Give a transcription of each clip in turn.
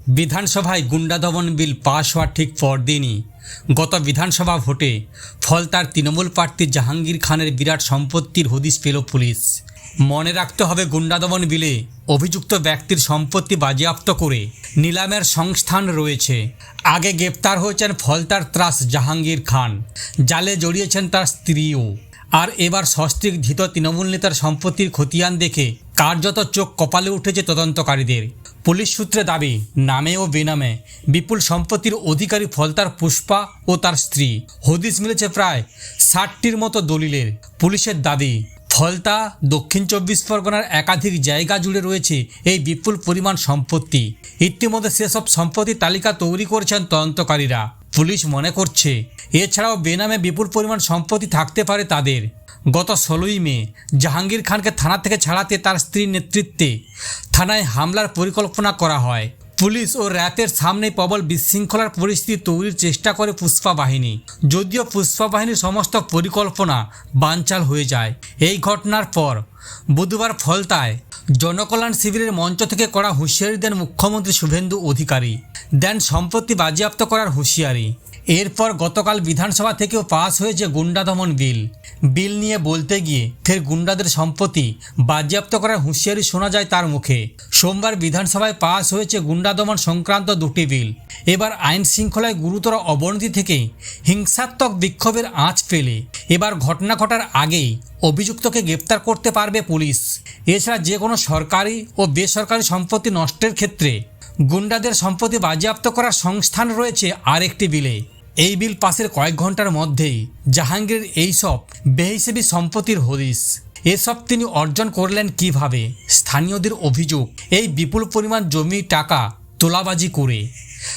বিধানসভায় গুন্ডা দমন বিল পাশ হওয়ার ঠিক পরদিনই গত বিধানসভা ভোটে ফলতার তৃণমূল প্রার্থী জাহাঙ্গীর খানের বিরাট সম্পত্তির হদিশ পেল পুলিশ। মনে রাখতে হবে, গুন্ডা দমন বিলে অভিযুক্ত ব্যক্তির সম্পত্তি বাজেয়াপ্ত করে নিলামের সংস্থান রয়েছে। আগে গ্রেপ্তার হয়েছেন ফলতার ত্রাস জাহাঙ্গীর খান, জালে জড়িয়েছেন তার স্ত্রীও। আর এবার সস্ত্রীক ধৃত তৃণমূল নেতার সম্পত্তির খতিয়ান দেখে কার্যত চোখ কপালে উঠেছে তদন্তকারীদের। পুলিশ সূত্রে দাবি, নামে ও বেনামে বিপুল সম্পত্তির অধিকারী ফলতার পুষ্পা ও তার স্ত্রী। হদিশ মিলেছে প্রায় 60টির মতো দলিলের। পুলিশের দাবি, ফলতা দক্ষিণ 24 পরগনার একাধিক জায়গা জুড়ে রয়েছে এই বিপুল পরিমাণ সম্পত্তি। ইতিমধ্যে সেসব সম্পত্তির তালিকা তৈরি করেছেন তদন্তকারীরা। পুলিশ মনে করছে এছাড়াও বেনামে বিপুল পরিমাণ সম্পত্তি থাকতে পারে তাদের। গত 16ই মে জাহাঙ্গীর খানকে থানা থেকে ছাড়াতে তার স্ত্রীর নেতৃত্বে থানায় হামলার পরিকল্পনা করা হয়। পুলিশ ও র্যাবের সামনে প্রবল বিশৃঙ্খলার পরিস্থিতি তৈরির চেষ্টা করে পুষ্পা বাহিনী। যদিও পুষ্পা বাহিনীর সমস্ত পরিকল্পনা বানচাল হয়ে যায়। এই ঘটনার পর বুধবার ফলতায় জনকল্যাণ শিবিরের মঞ্চ থেকে করা হুঁশিয়ারি দেন মুখ্যমন্ত্রী শুভেন্দু অধিকারী। দেন সম্পত্তি বাজেয়াপ্ত করার হুঁশিয়ারি। এরপর গতকাল বিধানসভা থেকেও পাস হয়েছে গুন্ডা দমন বিল। বিল নিয়ে বলতে গিয়ে ফের গুন্ডাদের সম্পত্তি বাজেয়াপ্ত করার হুঁশিয়ারি শোনা যায় তার মুখে। সোমবার বিধানসভায় পাস হয়েছে গুন্ডা দমন সংক্রান্ত দুটি বিল। এবার আইন শৃঙ্খলায় গুরুতর অবনতি থেকে হিংসাত্মক বিক্ষোভের আঁচ ফেলে এবার ঘটনা ঘটার আগেই অভিযুক্তকে গ্রেপ্তার করতে পারবে পুলিশ। এছাড়া যে কোনো সরকারি ও বেসরকারি সম্পত্তি নষ্টের ক্ষেত্রে গুন্ডাদের সম্পত্তি বাজেয়াপ্ত করার সংস্থান রয়েছে আরেকটি বিলে। এই বিল পাশের কয়েক ঘন্টার মধ্যেই জাহাঙ্গীরের এইসব বেহিসেবি সম্পত্তির হদিশ। এসব তিনি অর্জন করলেন কিভাবে? স্থানীয়দের অভিযোগ, এই বিপুল পরিমাণ জমি টাকা তোলাবাজি করে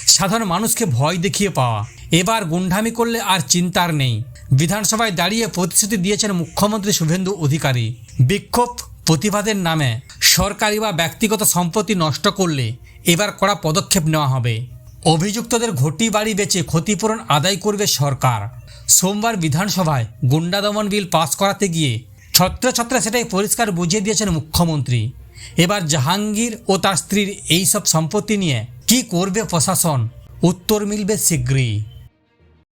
সাধারণ মানুষকে ভয় দেখিয়ে পাওয়া। এবার গুন্ডামি করলে আর চিন্তার নেই। বিধানসভায় দাঁড়িয়ে প্রতিশ্রুতি দিয়েছেন মুখ্যমন্ত্রী শুভেন্দু অধিকারী। বিক্ষোভ প্রতিবাদের নামে সরকারি বা ব্যক্তিগত সম্পত্তি নষ্ট করলে এবার কড়া পদক্ষেপ নেওয়া হবে। অভিযুক্তদের ঘটি বাড়ি বেচে ক্ষতিপূরণ আদায় করবে সরকার। সোমবার বিধানসভায় গুন্ডা দমন বিল পাস করাতে গিয়ে ছত্রে ছত্রে সেটাই পরিষ্কার বুঝিয়ে দিয়েছেন মুখ্যমন্ত্রী। এবার জাহাঙ্গীর ও তার স্ত্রীর এইসব সম্পত্তি নিয়ে কী করবে প্রশাসন? উত্তর মিলবে শীঘ্রই।